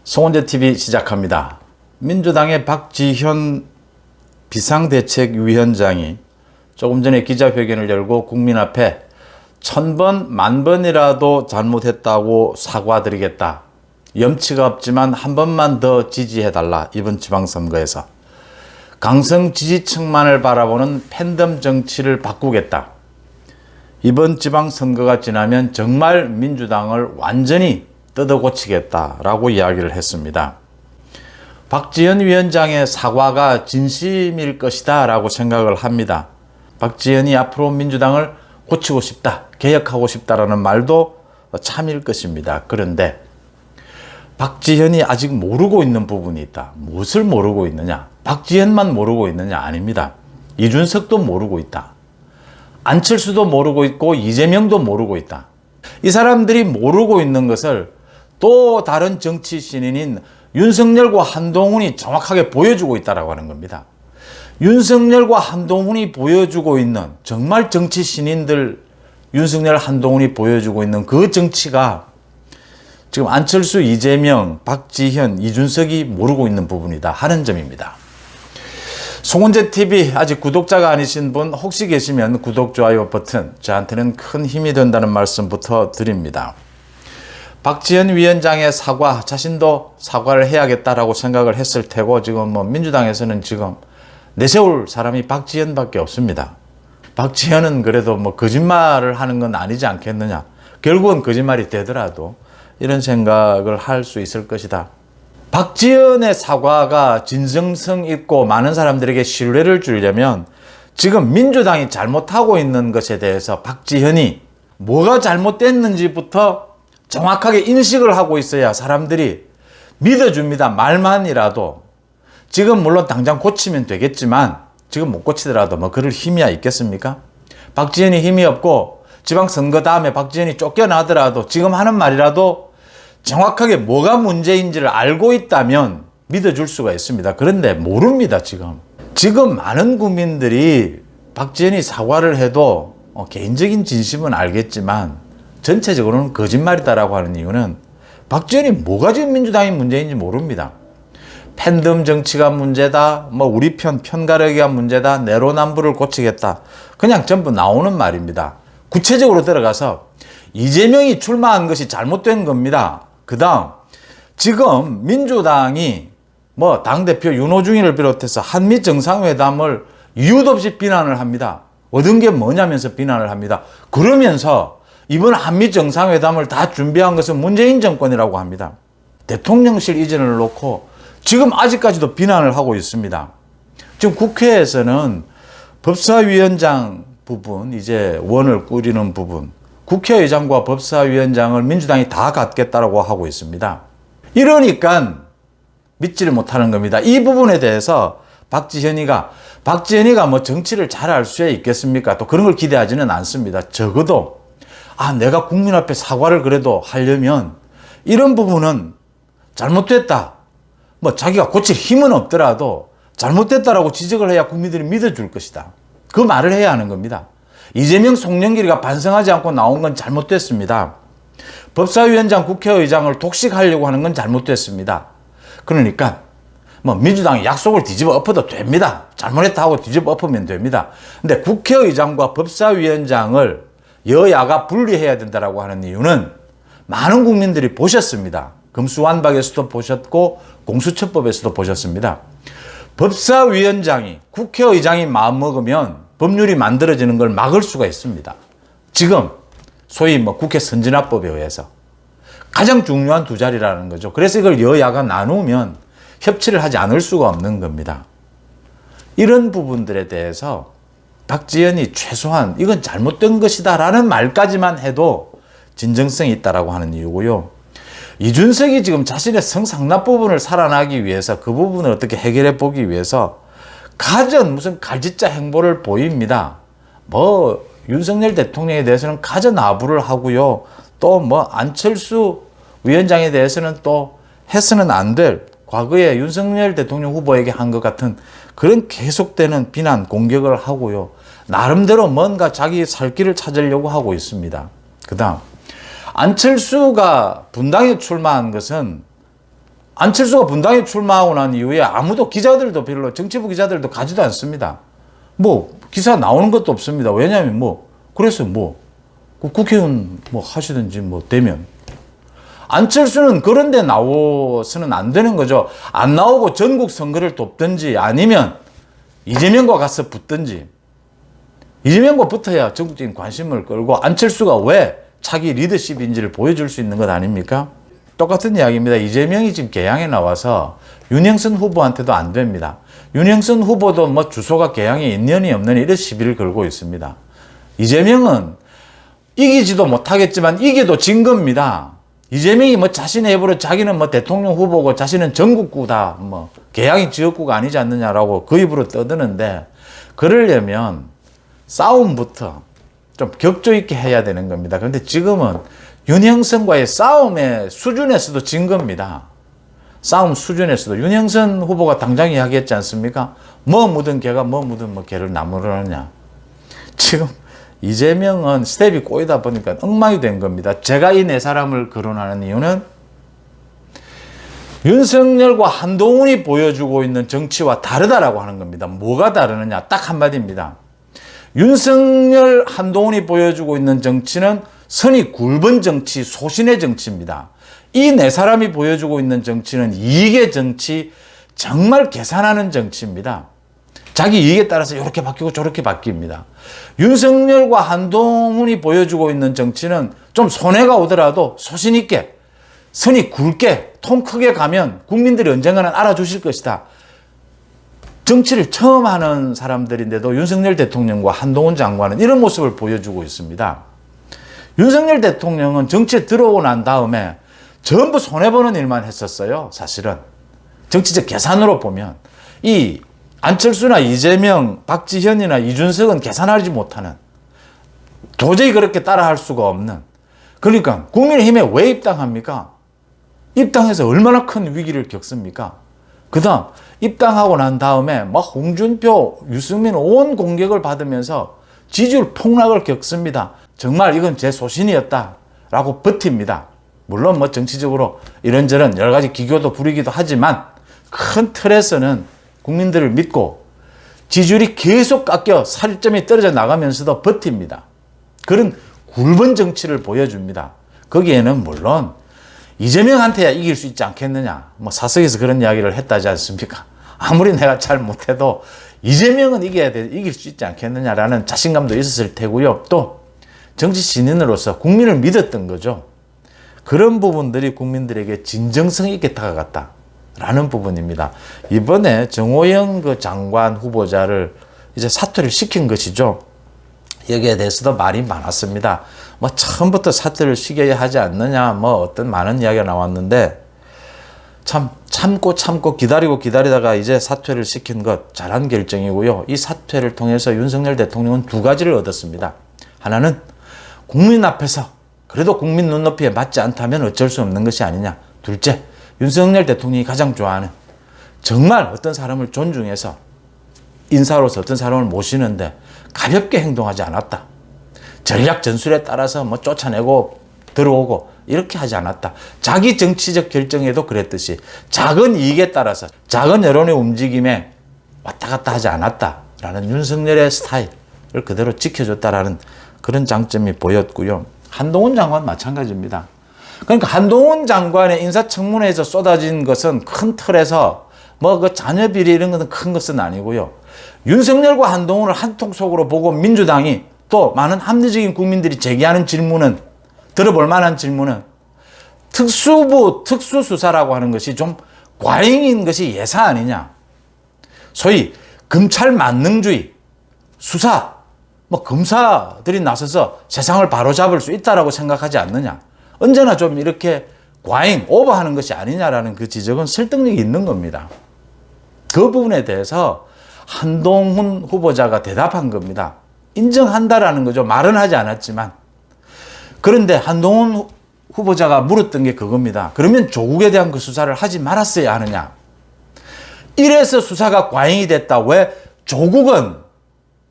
송원재TV 시작합니다. 민주당의 박지현 비상대책위원장이 조금 전에 기자회견을 열고 국민 앞에 1000번, 10,000번이라도 잘못했다고 사과드리겠다. 염치가 없지만 한 번만 더 지지해달라. 이번 지방선거에서. 강성 지지층만을 바라보는 팬덤 정치를 바꾸겠다. 이번 지방선거가 지나면 정말 민주당을 완전히 뜯어고치겠다라고 이야기를 했습니다. 박지현 위원장의 사과가 진심일 것이다 라고 생각을 합니다. 박지현이 앞으로 민주당을 고치고 싶다, 개혁하고 싶다라는 말도 참일 것입니다. 그런데 박지현이 아직 모르고 있는 부분이 있다. 무엇을 모르고 있느냐? 박지현만 모르고 있느냐? 아닙니다. 이준석도 모르고 있다. 안철수도 모르고 있고 이재명도 모르고 있다. 이 사람들이 모르고 있는 것을 또 다른 정치 신인인 윤석열과 한동훈이 정확하게 보여주고 있다고 하는 겁니다. 윤석열과 한동훈이 보여주고 있는 정말 정치 신인들 윤석열, 한동훈이 보여주고 있는 그 정치가 지금 안철수, 이재명, 박지현, 이준석이 모르고 있는 부분이다 하는 점입니다. 송원재TV 아직 구독자가 아니신 분 혹시 계시면 구독, 좋아요 버튼 저한테는 큰 힘이 된다는 말씀부터 드립니다. 박지현 위원장의 사과, 자신도 사과를 해야겠다라고 생각을 했을 테고 지금 민주당에서는 지금 내세울 사람이 박지현밖에 없습니다. 박지현은 그래도 거짓말을 하는 건 아니지 않겠느냐. 결국은 거짓말이 되더라도 이런 생각을 할 수 있을 것이다. 박지현의 사과가 진정성 있고 많은 사람들에게 신뢰를 주려면 지금 민주당이 잘못하고 있는 것에 대해서 박지현이 뭐가 잘못됐는지부터 정확하게 인식을 하고 있어야 사람들이 믿어줍니다. 말만이라도. 지금 물론 당장 고치면 되겠지만 지금 못 고치더라도 그럴 힘이야 있겠습니까? 박지현이 힘이 없고 지방선거 다음에 박지현이 쫓겨나더라도 지금 하는 말이라도 정확하게 뭐가 문제인지를 알고 있다면 믿어줄 수가 있습니다. 그런데 모릅니다. 지금 많은 국민들이 박지현이 사과를 해도 개인적인 진심은 알겠지만 전체적으로는 거짓말이다라고 하는 이유는 박지현이 뭐가 지금 민주당이 문제인지 모릅니다. 팬덤 정치가 문제다, 우리 편가르기가 문제다, 내로남불을 고치겠다. 그냥 전부 나오는 말입니다. 구체적으로 들어가서 이재명이 출마한 것이 잘못된 겁니다. 그 다음, 지금 민주당이 당대표 윤호중이를 비롯해서 한미 정상회담을 이유도 없이 비난을 합니다. 얻은 게 뭐냐면서 비난을 합니다. 그러면서 이번 한미 정상회담을 다 준비한 것은 문재인 정권이라고 합니다. 대통령실 이전을 놓고 지금 아직까지도 비난을 하고 있습니다. 지금 국회에서는 법사위원장 부분, 이제 원을 꾸리는 부분, 국회의장과 법사위원장을 민주당이 다 갖겠다라고 하고 있습니다. 이러니까 믿지를 못하는 겁니다. 이 부분에 대해서 박지현이가 정치를 잘할 수 있겠습니까? 또 그런 걸 기대하지는 않습니다. 적어도 내가 국민 앞에 사과를 그래도 하려면 이런 부분은 잘못됐다. 자기가 고칠 힘은 없더라도 잘못됐다라고 지적을 해야 국민들이 믿어줄 것이다. 그 말을 해야 하는 겁니다. 이재명, 송영길이가 반성하지 않고 나온 건 잘못됐습니다. 법사위원장, 국회의장을 독식하려고 하는 건 잘못됐습니다. 그러니까 민주당이 약속을 뒤집어 엎어도 됩니다. 잘못했다 하고 뒤집어 엎으면 됩니다. 근데 국회의장과 법사위원장을 여야가 분리해야 된다라고 하는 이유는 많은 국민들이 보셨습니다. 금수완박에서도 보셨고 공수처법에서도 보셨습니다. 법사위원장이, 국회의장이 마음먹으면 법률이 만들어지는 걸 막을 수가 있습니다. 지금 소위 국회 선진화법에 의해서 가장 중요한 두 자리라는 거죠. 그래서 이걸 여야가 나누면 협치를 하지 않을 수가 없는 겁니다. 이런 부분들에 대해서 박지현이 최소한 이건 잘못된 것이다 라는 말까지만 해도 진정성이 있다라고 하는 이유고요. 이준석이 지금 자신의 성상납 부분을 살아나기 위해서 그 부분을 어떻게 해결해 보기 위해서 가전 무슨 갈짓자 행보를 보입니다. 윤석열 대통령에 대해서는 가전 아부를 하고요. 또 안철수 위원장에 대해서는 또 해서는 안 될 과거에 윤석열 대통령 후보에게 한 것 같은 그런 계속되는 비난, 공격을 하고요. 나름대로 뭔가 자기 살 길을 찾으려고 하고 있습니다. 그 다음, 안철수가 분당에 출마한 것은 안철수가 분당에 출마하고 난 이후에 아무도 기자들도 별로 정치부 기자들도 가지도 않습니다. 뭐 기사 나오는 것도 없습니다. 왜냐하면 뭐 그래서 뭐 국회의원 뭐 하시든지 뭐 되면 안철수는 그런 데 나와서는 안 되는 거죠. 안 나오고 전국 선거를 돕든지 아니면 이재명과 가서 붙든지. 이재명과 붙어야 전국적인 관심을 끌고 안철수가 왜 차기 리더십인지를 보여줄 수 있는 것 아닙니까? 똑같은 이야기입니다. 이재명이 지금 개항에 나와서 윤영선 후보한테도 안 됩니다. 윤영선 후보도 뭐 주소가 개항에 있느니 없느니 이런 시비를 걸고 있습니다. 이재명은 이기지도 못하겠지만 이겨도 진 겁니다. 이재명이 뭐 자신의 입으로 자기는 뭐 대통령 후보고 자신은 전국구다, 뭐 개항이 지역구가 아니지 않느냐라고 그 입으로 떠드는데 그러려면 싸움부터 좀 격조 있게 해야 되는 겁니다. 그런데 지금은 윤영선과의 싸움의 수준에서도 진 겁니다. 싸움 수준에서도 윤영선 후보가 당장 이야기했지 않습니까? 뭐 묻은 개가 뭐 묻은 뭐 개를 나무를 하느냐. 지금 이재명은 스텝이 꼬이다 보니까 엉망이 된 겁니다. 제가 이 네 사람을 거론하는 이유는 윤석열과 한동훈이 보여주고 있는 정치와 다르다라고 하는 겁니다. 뭐가 다르느냐? 딱 한마디입니다. 윤석열, 한동훈이 보여주고 있는 정치는 선이 굵은 정치, 소신의 정치입니다. 이 네 사람이 보여주고 있는 정치는 이익의 정치, 정말 계산하는 정치입니다. 자기 이익에 따라서 이렇게 바뀌고 저렇게 바뀝니다. 윤석열과 한동훈이 보여주고 있는 정치는 좀 손해가 오더라도 소신 있게, 선이 굵게, 통 크게 가면 국민들이 언젠가는 알아주실 것이다. 정치를 처음 하는 사람들인데도 윤석열 대통령과 한동훈 장관은 이런 모습을 보여주고 있습니다. 윤석열 대통령은 정치에 들어오고 난 다음에 전부 손해보는 일만 했었어요. 사실은 정치적 계산으로 보면 이 안철수나 이재명, 박지현이나 이준석은 계산하지 못하는, 도저히 그렇게 따라할 수가 없는, 그러니까 국민의힘에 왜 입당합니까? 입당해서 얼마나 큰 위기를 겪습니까? 그 다음 입당하고 난 다음에 막 홍준표, 유승민 온 공격을 받으면서 지지율 폭락을 겪습니다. 정말 이건 제 소신이었다 라고 버팁니다. 물론 뭐 정치적으로 이런저런 여러 가지 기교도 부리기도 하지만 큰 틀에서는 국민들을 믿고 지지율이 계속 깎여 살점이 떨어져 나가면서도 버팁니다. 그런 굵은 정치를 보여줍니다. 거기에는 물론 이재명한테야 이길 수 있지 않겠느냐, 뭐 사석에서 그런 이야기를 했다지 않습니까? 아무리 내가 잘 못해도 이재명은 이길 수 있지 않겠느냐라는 자신감도 있었을 테고요. 또 정치 신인으로서 국민을 믿었던 거죠. 그런 부분들이 국민들에게 진정성 있게 다가갔다라는 부분입니다. 이번에 정호영 그 장관 후보자를 이제 사퇴를 시킨 것이죠. 여기에 대해서도 말이 많았습니다. 뭐 처음부터 사퇴를 시켜야 하지 않느냐, 뭐 어떤 많은 이야기가 나왔는데 참고 기다리다가 이제 사퇴를 시킨 것 잘한 결정이고요. 이 사퇴를 통해서 윤석열 대통령은 두 가지를 얻었습니다. 하나는 국민 앞에서 그래도 국민 눈높이에 맞지 않다면 어쩔 수 없는 것이 아니냐. 둘째, 윤석열 대통령이 가장 좋아하는, 정말 어떤 사람을 존중해서 인사로서 어떤 사람을 모시는데 가볍게 행동하지 않았다. 전략 전술에 따라서 뭐 쫓아내고 들어오고 이렇게 하지 않았다. 자기 정치적 결정에도 그랬듯이 작은 이익에 따라서 작은 여론의 움직임에 왔다 갔다 하지 않았다라는 윤석열의 스타일을 그대로 지켜줬다라는 그런 장점이 보였고요. 한동훈 장관 마찬가지입니다. 그러니까 한동훈 장관의 인사청문회에서 쏟아진 것은 큰 틀에서 뭐 그 자녀 비리 이런 것은 큰 것은 아니고요. 윤석열과 한동훈을 한통 속으로 보고 민주당이 또 많은 합리적인 국민들이 제기하는 질문은, 들어볼 만한 질문은 특수부, 특수수사라고 하는 것이 좀 과잉인 것이 예사 아니냐. 소위 검찰 만능주의, 수사, 뭐 검사들이 나서서 세상을 바로잡을 수 있다라고 생각하지 않느냐. 언제나 좀 이렇게 과잉, 오버하는 것이 아니냐라는 그 지적은 설득력이 있는 겁니다. 그 부분에 대해서 한동훈 후보자가 대답한 겁니다. 인정한다라는 거죠. 말은 하지 않았지만. 그런데 한동훈 후보자가 물었던 게 그겁니다. 그러면 조국에 대한 그 수사를 하지 말았어야 하느냐. 이래서 수사가 과잉이 됐다. 왜? 조국은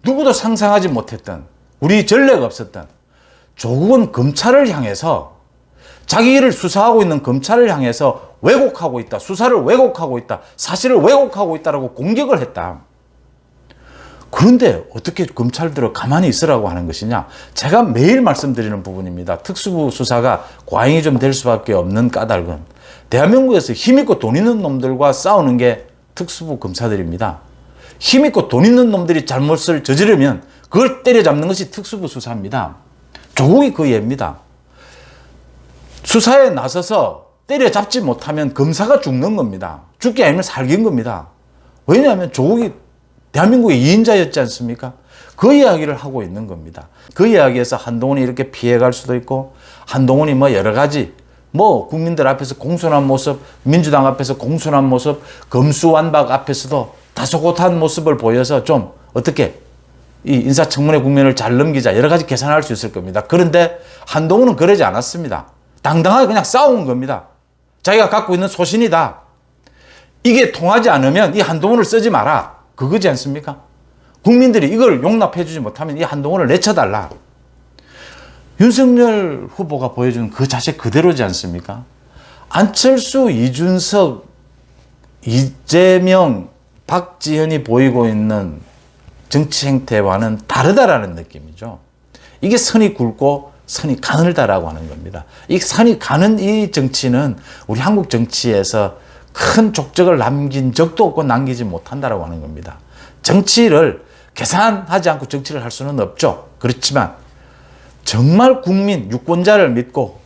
누구도 상상하지 못했던, 우리 전례가 없었던, 조국은 검찰을 향해서, 자기 일을 수사하고 있는 검찰을 향해서 왜곡하고 있다. 수사를 왜곡하고 있다. 사실을 왜곡하고 있다라고 공격을 했다. 그런데 어떻게 검찰들은 가만히 있으라고 하는 것이냐? 제가 매일 말씀드리는 부분입니다. 특수부 수사가 과잉이 좀 될 수밖에 없는 까닭은 대한민국에서 힘있고 돈 있는 놈들과 싸우는 게 특수부 검사들입니다. 힘있고 돈 있는 놈들이 잘못을 저지르면 그걸 때려잡는 것이 특수부 수사입니다. 조국이 그 예입니다. 수사에 나서서 때려잡지 못하면 검사가 죽는 겁니다. 죽기 아니면 살긴 겁니다. 왜냐하면 조국이 대한민국의 2인자였지 않습니까? 그 이야기를 하고 있는 겁니다. 그 이야기에서 한동훈이 이렇게 피해갈 수도 있고, 한동훈이 뭐 여러 가지, 뭐 국민들 앞에서 공손한 모습, 민주당 앞에서 공손한 모습, 검수완박 앞에서도 다소곳한 모습을 보여서 좀 어떻게 이 인사청문회 국면을 잘 넘기자 여러 가지 계산할 수 있을 겁니다. 그런데 한동훈은 그러지 않았습니다. 당당하게 그냥 싸운 겁니다. 자기가 갖고 있는 소신이다. 이게 통하지 않으면 이 한동훈을 쓰지 마라. 그거지 않습니까? 국민들이 이걸 용납해 주지 못하면 이 한동훈을 내쳐달라. 윤석열 후보가 보여준 그 자세 그대로지 않습니까? 안철수, 이준석, 이재명, 박지현이 보이고 있는 정치 행태와는 다르다라는 느낌이죠. 이게 선이 굵고 선이 가늘다라고 하는 겁니다. 이 선이 가는 이 정치는 우리 한국 정치에서 큰 족적을 남긴 적도 없고 남기지 못한다라고 하는 겁니다. 정치를 계산하지 않고 정치를 할 수는 없죠. 그렇지만 정말 국민, 유권자를 믿고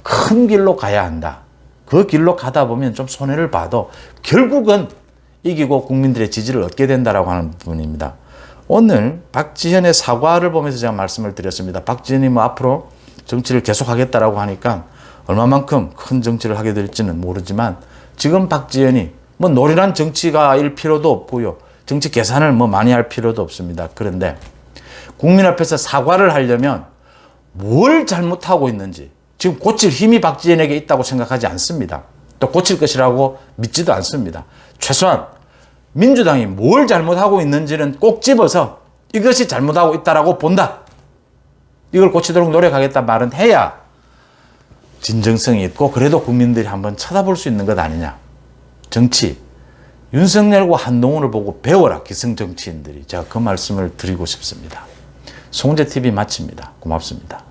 큰 길로 가야 한다. 그 길로 가다 보면 좀 손해를 봐도 결국은 이기고 국민들의 지지를 얻게 된다라고 하는 부분입니다. 오늘 박지현의 사과를 보면서 제가 말씀을 드렸습니다. 박지현이 뭐 앞으로 정치를 계속하겠다라고 하니까 얼마만큼 큰 정치를 하게 될지는 모르지만 지금 박지현이 뭐 노련한 정치가 일 필요도 없고요. 정치 계산을 뭐 많이 할 필요도 없습니다. 그런데 국민 앞에서 사과를 하려면 뭘 잘못하고 있는지 지금 고칠 힘이 박지현에게 있다고 생각하지 않습니다. 또 고칠 것이라고 믿지도 않습니다. 최소한 민주당이 뭘 잘못하고 있는지는 꼭 집어서 이것이 잘못하고 있다라고 본다. 이걸 고치도록 노력하겠다 말은 해야 진정성이 있고 그래도 국민들이 한번 쳐다볼 수 있는 것 아니냐. 정치, 윤석열과 한동훈을 보고 배워라. 기성정치인들이. 제가 그 말씀을 드리고 싶습니다. 송재TV 마칩니다. 고맙습니다.